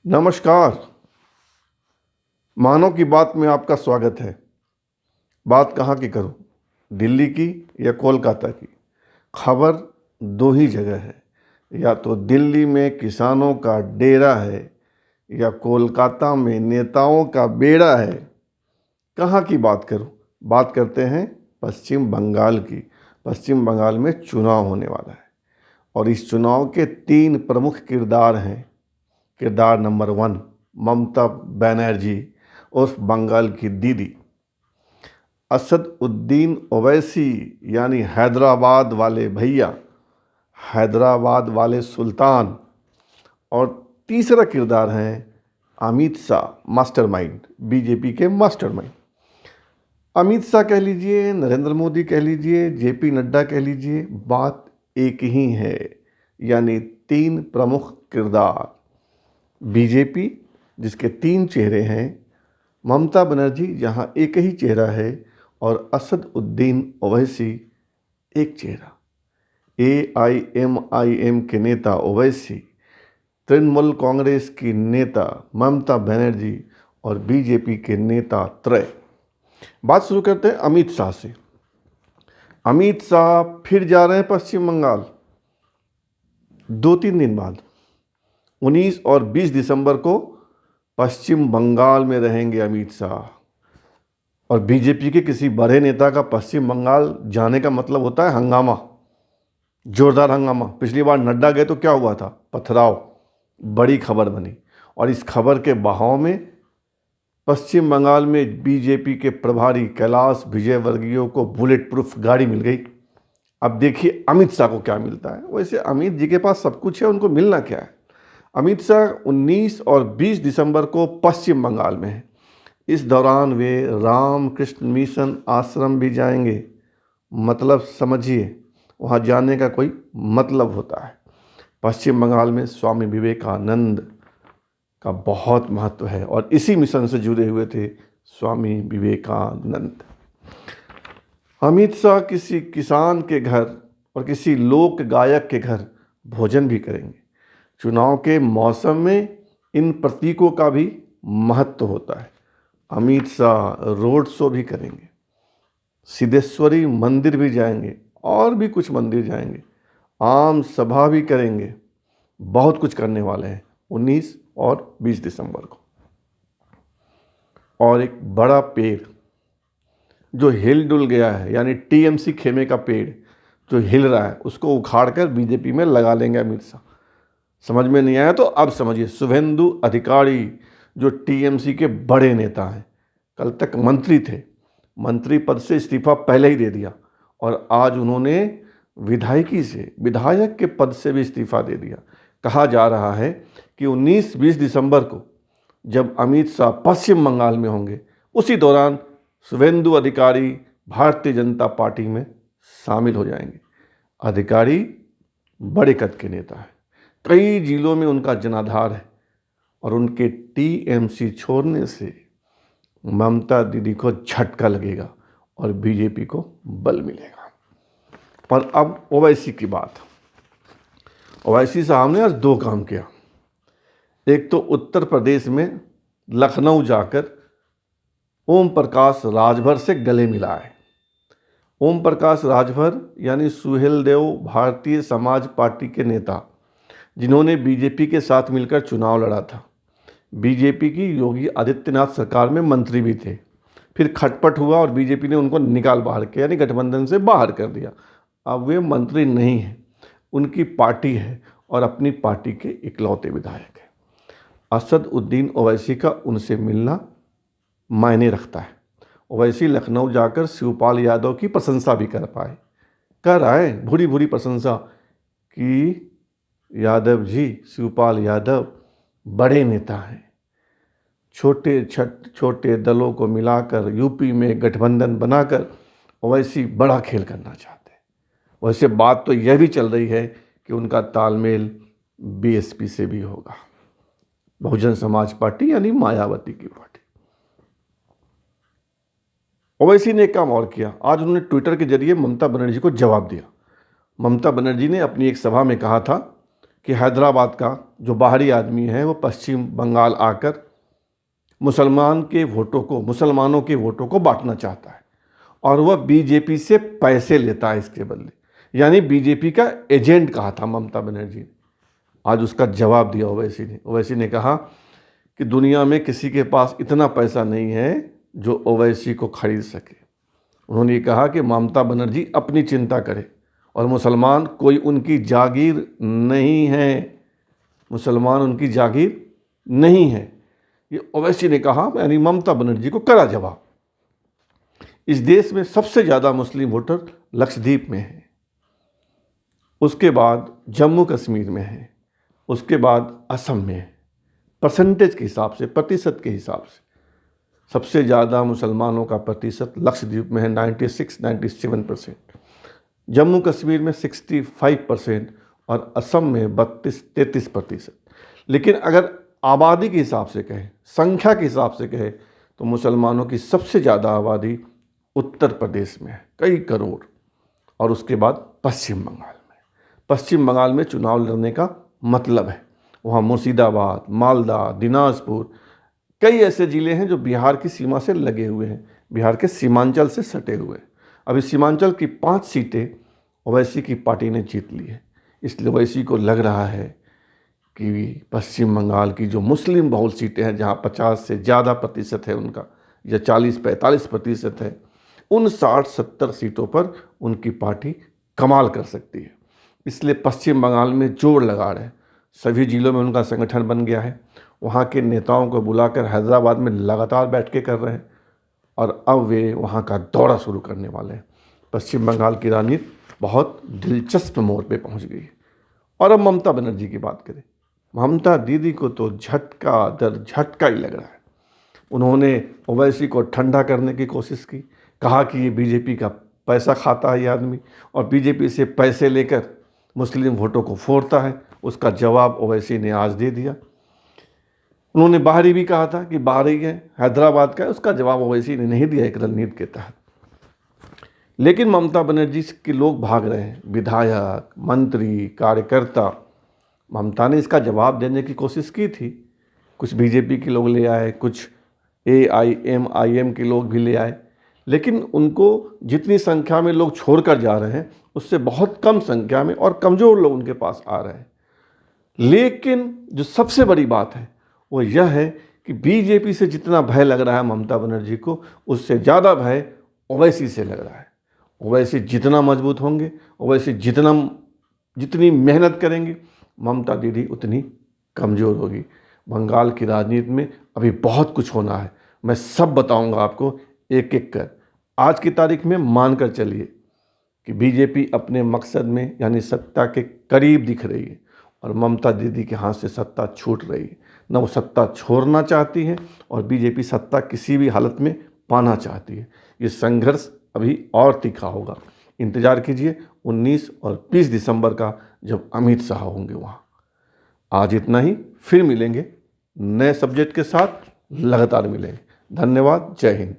नमस्कार। मानव की बात में आपका स्वागत है। बात कहाँ की करूं, दिल्ली की या कोलकाता की? खबर दो ही जगह है, या तो दिल्ली में किसानों का डेरा है या कोलकाता में नेताओं का बेड़ा है। कहाँ की बात करूं? बात करते हैं पश्चिम बंगाल की। पश्चिम बंगाल में चुनाव होने वाला है और इस चुनाव के तीन प्रमुख किरदार हैं। किरदार नंबर 1, ममता बनर्जी उर्फ बंगाल की दीदी। असदुद्दीन ओवैसी यानी हैदराबाद वाले भैया, हैदराबाद वाले सुल्तान। और तीसरा किरदार है अमित शाह, मास्टरमाइंड, बीजेपी के मास्टरमाइंड। अमित शाह कह लीजिए, नरेंद्र मोदी कह लीजिए, जेपी नड्डा कह लीजिए, बात एक ही है। यानी तीन प्रमुख किरदार। बीजेपी जिसके तीन चेहरे हैं, ममता बनर्जी जहां एक ही चेहरा है, और असदुद्दीन ओवैसी एक चेहरा। AIMIM के नेता ओवैसी, तृणमूल कांग्रेस की नेता ममता बनर्जी और बीजेपी के नेता त्रय। बात शुरू करते हैं अमित शाह से। अमित शाह फिर जा रहे हैं पश्चिम बंगाल। 2-3 दिन बाद 19 और 20 दिसंबर को पश्चिम बंगाल में रहेंगे अमित शाह। और बीजेपी के किसी बड़े नेता का पश्चिम बंगाल जाने का मतलब होता है हंगामा, जोरदार हंगामा। पिछली बार नड्डा गए तो क्या हुआ था? पथराव, बड़ी खबर बनी। और इस खबर के बहाव में पश्चिम बंगाल में बीजेपी के प्रभारी कैलाश विजयवर्गीय को बुलेट प्रूफ गाड़ी मिल गई। अब देखिए अमित शाह को क्या मिलता है। वैसे अमित जी के पास सब कुछ है, उनको मिलना क्या है? अमित शाह 19 और 20 दिसंबर को पश्चिम बंगाल में है। इस दौरान वे रामकृष्ण मिशन आश्रम भी जाएंगे। मतलब समझिए, वहाँ जाने का कोई मतलब होता है। पश्चिम बंगाल में स्वामी विवेकानंद का बहुत महत्व है और इसी मिशन से जुड़े हुए थे स्वामी विवेकानंद। अमित शाह किसी किसान के घर और किसी लोक गायक के घर भोजन भी करेंगे। चुनाव के मौसम में इन प्रतीकों का भी महत्व होता है। अमित शाह रोड शो भी करेंगे, सिद्धेश्वरी मंदिर भी जाएंगे और भी कुछ मंदिर जाएंगे, आम सभा भी करेंगे। बहुत कुछ करने वाले हैं 19 और 20 दिसंबर को। और एक बड़ा पेड़ जो हिल डुल गया है, यानी TMC खेमे का पेड़ जो हिल रहा है, उसको उखाड़ कर बीजेपी में लगा लेंगे अमित शाह। समझ में नहीं आया तो अब समझिए। शुभेंदु अधिकारी जो TMC के बड़े नेता हैं, कल तक मंत्री थे, मंत्री पद से इस्तीफा पहले ही दे दिया और आज उन्होंने विधायक के पद से भी इस्तीफा दे दिया। कहा जा रहा है कि 19-20 दिसंबर को जब अमित शाह पश्चिम बंगाल में होंगे, उसी दौरान शुभेंदु अधिकारी भारतीय जनता पार्टी में शामिल हो जाएंगे। अधिकारी बड़े कद के नेता है, कई जिलों में उनका जनाधार है और उनके TMC छोड़ने से ममता दीदी को झटका लगेगा और बीजेपी को बल मिलेगा। पर अब ओवैसी की बात। ओवैसी साहब ने आज 2 काम किया। एक तो उत्तर प्रदेश में लखनऊ जाकर ओम प्रकाश राजभर से गले मिलाए। ओम प्रकाश राजभर यानी सुहेलदेव भारतीय समाज पार्टी के नेता, जिन्होंने बीजेपी के साथ मिलकर चुनाव लड़ा था। बीजेपी की योगी आदित्यनाथ सरकार में मंत्री भी थे। फिर खटपट हुआ और बीजेपी ने उनको निकाल बाहर किया, यानी गठबंधन से बाहर कर दिया। अब वे मंत्री नहीं हैं, उनकी पार्टी है और अपनी पार्टी के इकलौते विधायक हैं। असदुद्दीन ओवैसी का उनसे मिलना मायने रखता है। ओवैसी लखनऊ जाकर शिवपाल यादव की प्रशंसा भी कर आए, भूरी भूरी प्रशंसा कि यादव जी, शिवपाल यादव बड़े नेता हैं। छोटे दलों को मिलाकर यूपी में गठबंधन बनाकर ओवैसी बड़ा खेल करना चाहते हैं। वैसे बात तो यह भी चल रही है कि उनका तालमेल BSP से भी होगा, बहुजन समाज पार्टी यानी मायावती की पार्टी। ओवैसी ने एक काम और किया। आज उन्होंने ट्विटर के जरिए ममता बनर्जी को जवाब दिया। ममता बनर्जी ने अपनी एक सभा में कहा था कि हैदराबाद का जो बाहरी आदमी है वो पश्चिम बंगाल आकर मुसलमानों के वोटों को बांटना चाहता है और वह बीजेपी से पैसे लेता है इसके बदले, यानी बीजेपी का एजेंट कहा था ममता बनर्जी ने। आज उसका जवाब दिया ओवैसी ने कहा कि दुनिया में किसी के पास इतना पैसा नहीं है जो ओवैसी को खरीद सके। उन्होंने कहा कि ममता बनर्जी अपनी चिंता करे और मुसलमान कोई उनकी जागीर नहीं है, मुसलमान उनकी जागीर नहीं है, ये ओवैसी ने कहा, यानी ममता बनर्जी को कड़ा जवाब। इस देश में सबसे ज़्यादा मुस्लिम वोटर लक्षद्वीप में है, उसके बाद जम्मू कश्मीर में है, उसके बाद असम में है। परसेंटेज के हिसाब से, प्रतिशत के हिसाब से सबसे ज़्यादा मुसलमानों का प्रतिशत लक्षद्वीप में है 96-97%, जम्मू कश्मीर में 65% और असम में 32-33%। लेकिन अगर आबादी के हिसाब से कहें, संख्या के हिसाब से कहें, तो मुसलमानों की सबसे ज़्यादा आबादी उत्तर प्रदेश में है, कई करोड़, और उसके बाद पश्चिम बंगाल में चुनाव लड़ने का मतलब है वहाँ मुर्शिदाबाद, मालदा, दिनाजपुर, कई ऐसे ज़िले हैं जो बिहार की सीमा से लगे हुए हैं, बिहार के सीमांचल से सटे हुए हैं। अभी सीमांचल की 5 सीटें ओवैसी की पार्टी ने जीत ली है, इसलिए ओवैसी को लग रहा है कि पश्चिम बंगाल की जो मुस्लिम बहुल सीटें हैं, जहाँ 50 से ज़्यादा प्रतिशत है उनका, या 40-45% है, उन 60-70 सीटों पर उनकी पार्टी कमाल कर सकती है। इसलिए पश्चिम बंगाल में जोर लगा रहे हैं, सभी जिलों में उनका संगठन बन गया है, वहाँ के नेताओं को बुलाकर हैदराबाद में लगातार बैठकें कर रहे हैं और अब वे वहाँ का दौरा शुरू करने वाले हैं। पश्चिम बंगाल की राजनीति बहुत दिलचस्प मोड़ पे पहुँच गई है। और अब ममता बनर्जी की बात करें, ममता दीदी को तो झटका दर झटका ही लग रहा है। उन्होंने ओवैसी को ठंडा करने की कोशिश की, कहा कि ये बीजेपी का पैसा खाता है ये आदमी और बीजेपी से पैसे लेकर मुस्लिम वोटों को फोड़ता है। उसका जवाब ओवैसी ने आज दे दिया। उन्होंने बाहरी भी कहा था कि बाहरी है, हैदराबाद का है, उसका जवाब ओवैसी ने नहीं दिया एक रणनीति के तहत। लेकिन ममता बनर्जी के लोग भाग रहे हैं, विधायक, मंत्री, कार्यकर्ता। ममता ने इसका जवाब देने की कोशिश की थी, कुछ बीजेपी के लोग ले आए, कुछ AIM के लोग भी ले आए, लेकिन उनको जितनी संख्या में लोग छोड़कर जा रहे हैं उससे बहुत कम संख्या में और कमज़ोर लोग उनके पास आ रहे हैं। लेकिन जो सबसे बड़ी बात है वो यह है कि बीजेपी से जितना भय लग रहा है ममता बनर्जी को, उससे ज़्यादा भय ओवैसी से लग रहा है। ओवैसी जितना मजबूत होंगे, ओवैसी जितनी मेहनत करेंगे, ममता दीदी उतनी कमज़ोर होगी। बंगाल की राजनीति में अभी बहुत कुछ होना है, मैं सब बताऊंगा आपको एक एक कर। आज की तारीख में मानकर चलिए कि बीजेपी अपने मकसद में यानी सत्ता के करीब दिख रही है और ममता दीदी के हाथ से सत्ता छूट रही है। न वो सत्ता छोड़ना चाहती है और बीजेपी सत्ता किसी भी हालत में पाना चाहती है। ये संघर्ष अभी और तीखा होगा। इंतज़ार कीजिए 19 और 20 दिसंबर का, जब अमित शाह होंगे वहाँ। आज इतना ही, फिर मिलेंगे नए सब्जेक्ट के साथ, लगातार मिलेंगे। धन्यवाद, जय हिंद।